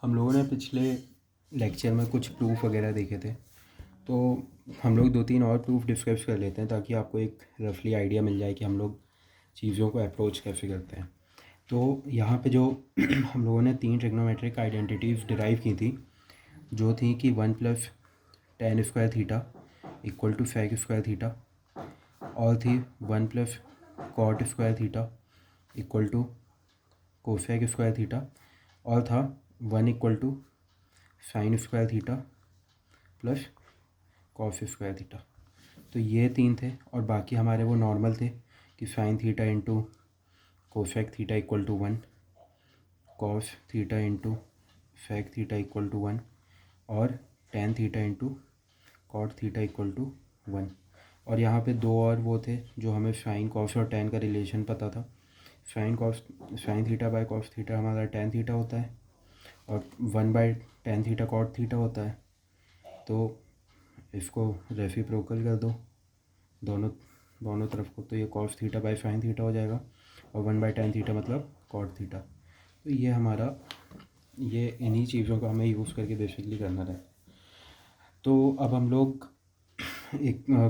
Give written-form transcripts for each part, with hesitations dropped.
हम लोगों ने पिछले लेक्चर में कुछ प्रूफ वगैरह देखे थे, तो हम लोग 2-3 और प्रूफ डिस्कस कर लेते हैं ताकि आपको एक रफली आइडिया मिल जाए कि हम लोग चीज़ों को अप्रोच कैसे करते हैं। तो यहाँ पे जो हम लोगों ने 3 ट्रिग्नोमेट्रिक आइडेंटिटीज़ डिराइव की थी, जो थी कि 1 + tan square theta equal to sec square theta, और थी 1 + cot square theta equal to cosec square theta, और था 1 = sin square theta plus cos square theta. तो ये 3 थे, और बाकी हमारे वो नॉर्मल थे कि sine theta into cosec theta equal to 1, cos theta into sec theta equal to 1, और tan theta into cot theta equal to 1। और यहाँ पे 2 और वो थे जो हमें साइन कॉस और टेन का रिलेशन पता था। Sine theta by cos theta हमारा टेन थीटा होता है, और 1/tan थीटा कॉट थीटा होता है। तो इसको रेसिप्रोकल कर दो दोनों तरफ को, तो ये cos theta by sine theta हो जाएगा, और 1/tan थीटा मतलब कॉट थीटा। तो ये हमारा इन्हीं चीज़ों को हमें यूज़ करके बेसिकली करना है। तो अब हम लोग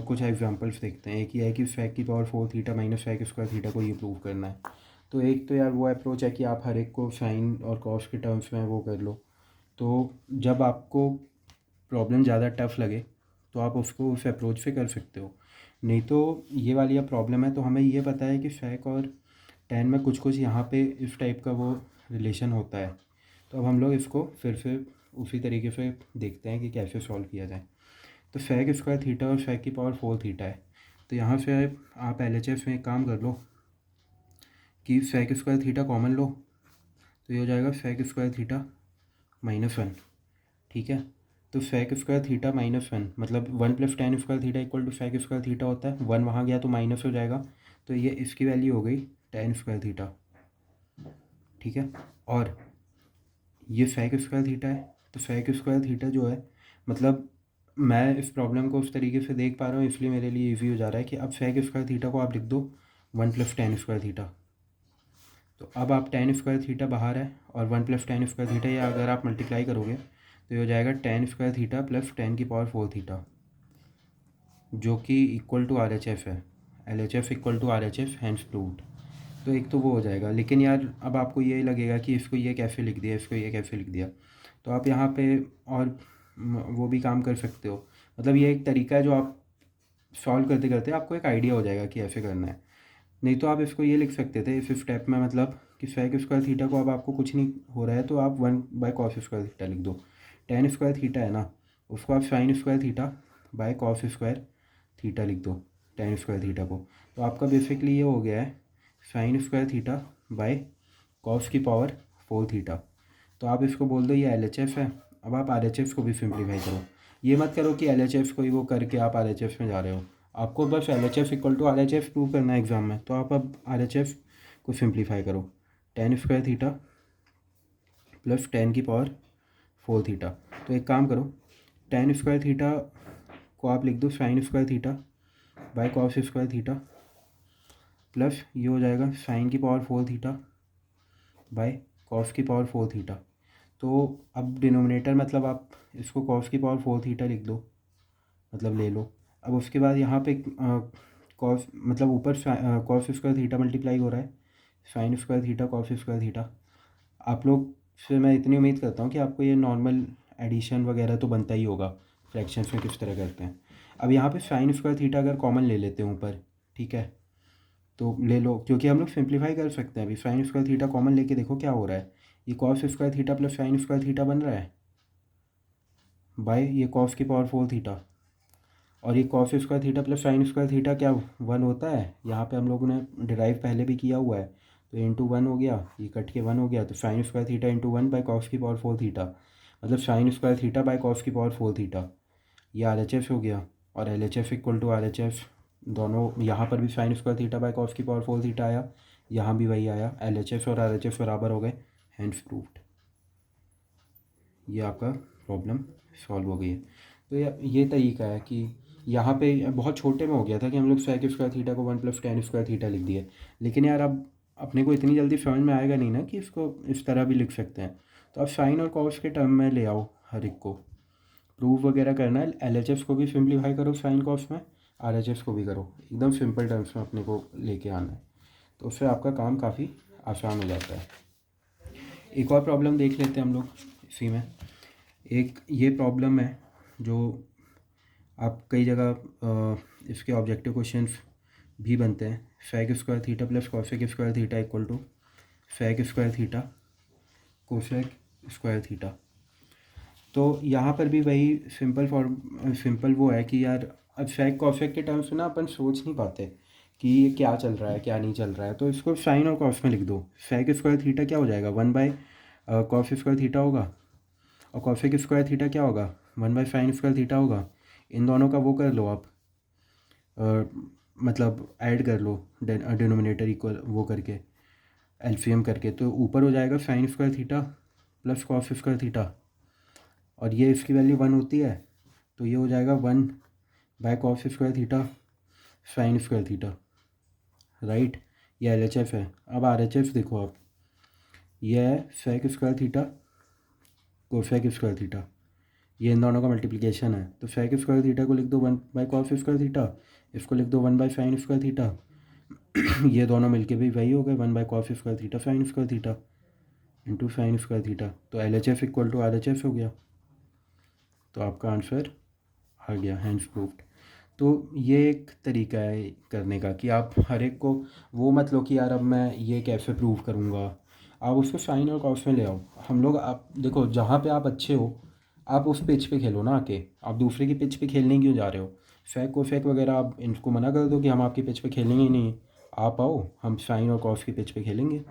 कुछ एग्जांपल्स देखते हैं। एक ये है कि sec की power 4 theta minus sec square theta को ये प्रूव करना है। तो एक तो यार वो अप्रोच है कि आप हर एक को साइन और कॉस के टर्म्स में वो कर लो। तो जब आपको प्रॉब्लम ज़्यादा टफ लगे तो आप उसको उस अप्रोच से कर सकते हो। नहीं तो ये वाली अब प्रॉब्लम है, तो हमें ये पता है कि sec और tan में कुछ यहाँ पे इस टाइप का वो रिलेशन होता है। तो अब हम लोग इसको फिर से उसी तरीके से देखते हैं कि कैसे सॉल्व किया जाए। तो sec स्क्वायर थीटा और sec की पावर 4 थीटा है। तो यहाँ से आप LHS में एक काम कर लो कि sec स्क्वायर थीटा कॉमन लो, तो ये हो जाएगा sec स्क्वायर थीटा -1। ठीक है, तो sec स्क्वायर थीटा -1 मतलब 1 + tan square theta equal to sec square theta होता है। 1 वहाँ गया तो माइनस हो जाएगा, तो ये इसकी वैल्यू हो गई tan स्क्वायर थीटा। ठीक है, और ये sec स्क्वायर थीटा है। तो sec स्क्वायर थीटा जो है, मतलब मैं इस प्रॉब्लम को उस तरीके से देख पा रहा हूँ, इसलिए मेरे लिए इजी हो जा रहा है कि अब sec स्क्वायर थीटा को आप लिख दो 1 + tan स्क्वायर थीटा। तो अब आप tan स्क्वायर थीटा बाहर है, और 1 + tan स्क्वायर थीटा या अगर आप मल्टीप्लाई करोगे तो ये हो जाएगा tan square theta plus tan की पावर 4 थीटा, जो कि इक्वल टू RHF है। LHF equal to RHF hence proved. तो एक तो वो हो जाएगा। लेकिन यार अब आपको ये लगेगा कि इसको ये कैसे लिख दिया, इसको ये कैसे लिख दिया। तो आप यहाँ पे और वो भी काम कर सकते हो। मतलब ये एक तरीका है जो आप सॉल्व करते करते आपको एक आइडिया हो जाएगा कि ऐसे करना है। नहीं तो आप इसको ये लिख सकते थे इस स्टेप में, मतलब कि sec स्क्वायर थीटा को अब आपको कुछ नहीं हो रहा है तो आप 1/cos स्क्वायर थीटा लिख दो। tan स्क्वायर थीटा है ना, उसको आप sin square theta by cos square theta लिख दो tan स्क्वायर थीटा को। तो आपका बेसिकली ये हो गया है sin square theta by cos की पावर 4 थीटा। तो आप इसको बोल दो ये LHF है। अब आप RHF को भी सिंप्लीफाई करो। ये मत करो कि LHF को ही वो करके आप RHF में जा रहे हो। आपको बस LHF equal to RHF prove करना है एग्ज़ाम में, तो आप अब RHF को सिंप्लीफाई करो। tan square theta plus tan की पावर 4 थीटा। तो एक काम करो, tan स्क्वायर थीटा को आप लिख दो sin square theta by cos square theta, plus ये हो जाएगा sin की पावर 4 थीटा बाय cos की पावर 4 थीटा। तो अब डिनोमिनेटर मतलब आप इसको cos की पावर 4 थीटा लिख दो, मतलब ले लो। अब उसके बाद यहाँ पे cos मतलब ऊपर cos स्क्वायर थीटा मल्टीप्लाई हो रहा है sin square theta cos square theta. आप लोग से मैं इतनी उम्मीद करता हूँ कि आपको ये नॉर्मल एडिशन वगैरह तो बनता ही होगा, फ्रैक्शंस में किस तरह करते हैं। अब यहाँ पे sin स्क्वायर थीटा अगर कॉमन ले लेते हैं ऊपर, ठीक है, तो ले लो, क्योंकि हम लोग सिंप्लीफाई कर सकते हैं। अभी sin स्क्वायर थीटा कॉमन लेके देखो क्या हो रहा है। ये cos square theta plus sin square theta बन रहा है बाय ये cos की पावर 4 थीटा, और ये cos square theta plus sin square theta क्या 1 होता है। यहाँ पे हम लोगों ने डिराइव पहले भी किया हुआ है, तो इंटू 1 हो गया, ये कट के 1 हो गया, तो sin square theta into 1 by cos की पावर 4 थीटा, मतलब sin square theta by cos की पावर 4 थीटा। ये RHF हो गया, और LHF इक्वल टू RHF दोनों, यहाँ पर भी sin square theta by cos की पावर 4 थीटा आया, यहाँ भी वही आया। LHF और RHF बराबर हो गए, हैंस प्रूव्ड। ये आपका प्रॉब्लम सॉल्व हो गई है। तो ये तरीका है कि यहाँ पे बहुत छोटे में हो गया था कि हम लोग sec स्क्वायर थीटा को 1 + tan स्क्वायर थीटा लिख दिए। लेकिन यार अब अपने को इतनी जल्दी समझ में आएगा नहीं ना कि इसको इस तरह भी लिख सकते हैं। तो आप साइन और कॉस के टर्म में ले आओ हर एक को। प्रूफ वगैरह करना है, LHS को भी सिंप्लीफाई करो साइन कॉस में, RHS को भी करो, एकदम सिंपल टर्म्स में अपने को लेके आना है। तो उससे आपका काम काफ़ी आसान हो जाता है। एक और प्रॉब्लम देख लेते हैं हम लोग इसी में। एक ये प्रॉब्लम है जो आप कई जगह इसके ऑब्जेक्टिव क्वेश्चंस भी बनते हैं। Sec square theta plus cosec square theta equal to sec square theta cosec square theta. तो यहाँ पर भी वही सिंपल वो है कि यार अब सेक कॉसेक के टर्म्स में ना अपन सोच नहीं पाते कि ये क्या चल रहा है क्या नहीं चल रहा है, तो इसको साइन और कॉस में लिख दो। सेक स्क्वायर थीटा क्या हो जाएगा, 1 बाय कॉस स्क्वायर थीटा होगा, और कॉसेक स्क्वायर थीटा क्या होगा, 1 बाय साइन स्क्वायर थीटा होगा। इन दोनों का वो कर लो आप, मतलब ऐड कर लो डिनोमिनेटर इक्वल वो करके, एलसीएम करके, तो ऊपर हो जाएगा sign square theta plus cos square theta, और ये इसकी वैल्यू 1 होती है, तो ये हो जाएगा 1 by cos square theta sine square theta, right. ये LHS है। अब RHS देखो आप, यह है sec square theta cosec square theta, ये इन दोनों का मल्टीप्लिकेशन है, तो सेक स्क्वायर थीटा को लिख दो 1 बाय कॉस स्क्वायर थीटा, इसको लिख दो 1 बाय साइन स्क्वायर थीटा। ये दोनों मिलके भी वही हो गए 1 by cos square theta sine square theta into sine square theta, तो LHS इक्वल टू RHS हो गया। तो आपका आंसर आ गया, हैंड्स प्रूफ्ड। तो ये एक तरीका है करने का कि आप हर एक को वो मत लो कि यार अब मैं ये कैसे प्रूव करूँगा, आप उसको साइन और कॉस में ले आओ। हम लोग, आप देखो जहाँ पे आप अच्छे हो आप उस पिच पे खेलो ना आके, आप दूसरे की पिच पे खेलने क्यों जा रहे हो। फैक को फैक वगैरह आप इनको मना कर दो कि हम आपकी पिच पे खेलेंगे ही नहीं, आप आओ हम साइन और कॉस की पिच पे खेलेंगे।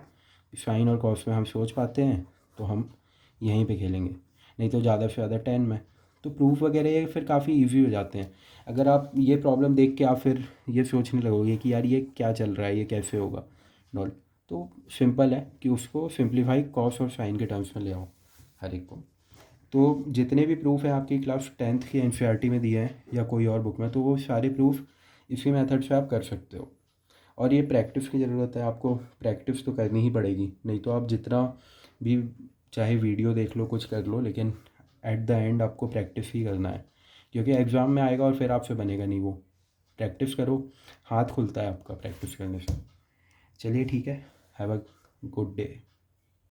साइन और कॉस में हम सोच पाते हैं तो हम यहीं पे खेलेंगे, नहीं तो ज़्यादा से ज़्यादा 10 में। तो प्रूफ वगैरह ये फिर काफ़ी इजी हो जाते हैं। अगर आप ये प्रॉब्लम देख के आप फिर ये सोचने लगोगे कि यार ये क्या चल रहा है, ये कैसे होगा नॉल, तो सिंपल है कि उसको सिंप्लीफाई कॉस और साइन के टर्म्स में ले आओ हर एक को। तो जितने भी प्रूफ हैं आपकी क्लास 10th की NCERT में दिए हैं या कोई और बुक में, तो वो सारे प्रूफ इसी मेथड से आप कर सकते हो। और ये प्रैक्टिस की ज़रूरत है, आपको प्रैक्टिस तो करनी ही पड़ेगी, नहीं तो आप जितना भी चाहे वीडियो देख लो कुछ कर लो, लेकिन एट द एंड आपको प्रैक्टिस ही करना है, क्योंकि एग्ज़ाम में आएगा और फिर आपसे बनेगा नहीं वो। प्रैक्टिस करो, हाथ खुलता है आपका प्रैक्टिस करने से। चलिए ठीक है, हैव अ गुड डे।